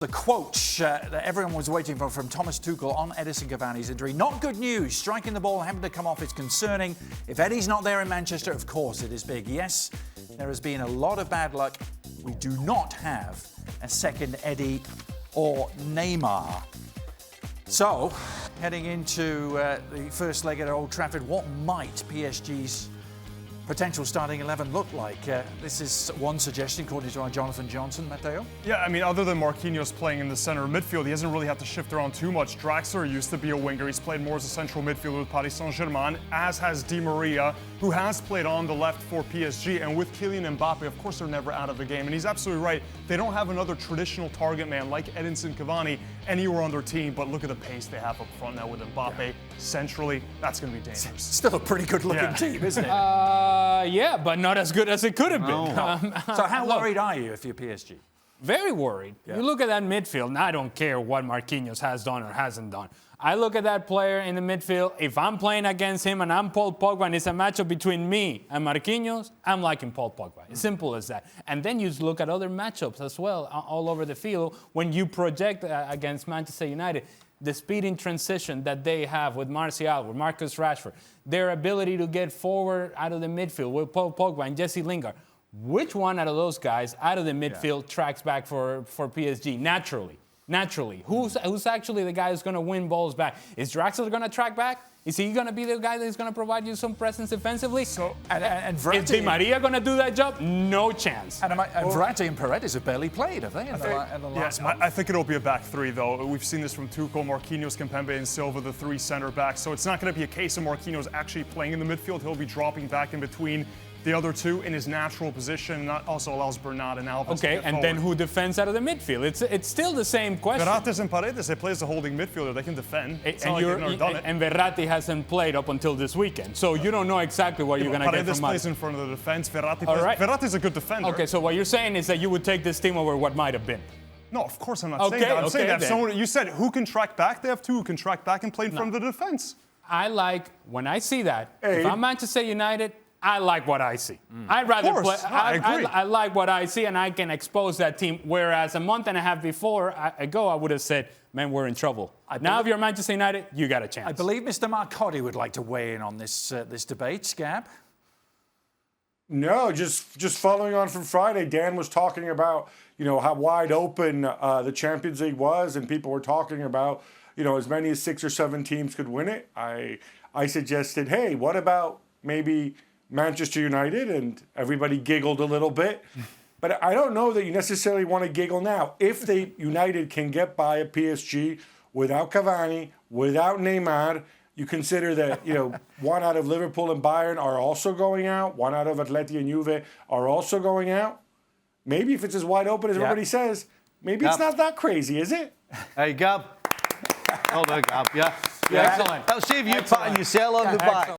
The quote that everyone was waiting for from Thomas Tuchel on Edinson Cavani's injury. Not good news. Striking the ball, having to come off is concerning. If Eddie's not there in Manchester, of course it is big. Yes, there has been a lot of bad luck. We do not have a second Eddie or Neymar. So, heading into the first leg at Old Trafford, what might PSG's potential starting 11 look like? This is one suggestion, according to our Jonathan Johnson. Matteo? Yeah, I mean, other than Marquinhos playing in the center of midfield, he hasn't really had to shift around too much. Draxler used to be a winger. He's played more as a central midfielder with Paris Saint-Germain, as has Di Maria, who has played on the left for PSG. And with Kylian Mbappe, of course, they're never out of the game. And he's absolutely right. They don't have another traditional target man like Edinson Cavani anywhere on their team. But look at the pace they have up front now with Mbappe centrally. That's going to be dangerous. Still a pretty good-looking team, isn't it? Yeah, but not as good as it could have been. So how worried are you if you're PSG? Very worried. Yeah. You look at that midfield, and I don't care what Marquinhos has done or hasn't done. I look at that player in the midfield. If I'm playing against him and I'm Paul Pogba and it's a matchup between me and Marquinhos, I'm liking Paul Pogba. It's simple as that. And then you look at other matchups as well all over the field. When you project against Manchester United, the speed in transition that they have with Martial, with Marcus Rashford, their ability to get forward out of the midfield with Paul Pogba and Jesse Lingard. Which one out of those guys out of the midfield tracks back for PSG naturally? Who's actually the guy who's going to win balls back? Is Draxler going to track back? Is he going to be the guy that's going to provide you some presence defensively? So, and Verratti, is Di Maria going to do that job? No chance. And Verratti and Paredes have barely played, have they, in the last month? I think it'll be a back three, though. We've seen this from Tuchel, Marquinhos, Kimpembe, and Silva, the three center backs. So it's not going to be a case of Marquinhos actually playing in the midfield. He'll be dropping back in between the other two in his natural position. That also allows Bernat and Alves to get forward. Then who defends out of the midfield? It's still the same question. Verratti and Paredes, they play as a holding midfielder. They can defend. And Verratti hasn't played up until this weekend. So you don't know exactly what you're going to get from Paredes plays in front of the defense. Verratti's a good defender. Okay, so what you're saying is that you would take this team over what might have been. No, of course I'm not saying that. I'm saying that someone, you said who can track back. They have two who can track back and play in front of the defense. I like, when I see that, if I'm Manchester United, I like what I see. I'd rather play. I agree. I like what I see, and I can expose that team. Whereas a month and a half ago, I would have said, man, we're in trouble. Now, if you're Manchester United, you got a chance. I believe Mr. Marcotti would like to weigh in on this debate. Gab? No, just following on from Friday, Dan was talking about, how wide open the Champions League was, and people were talking about, as many as 6 or 7 teams could win it. I suggested, hey, what about maybe Manchester United? And everybody giggled a little bit. But I don't know that you necessarily want to giggle now. If United can get by a PSG without Cavani, without Neymar, you consider that, one out of Liverpool and Bayern are also going out. One out of Atleti and Juve are also going out. Maybe if it's as wide open as everybody says, maybe it's not that crazy, is it? Hey, Gab. Hold on, Gab. Yeah. Excellent. That'll save you patting yourself on the back.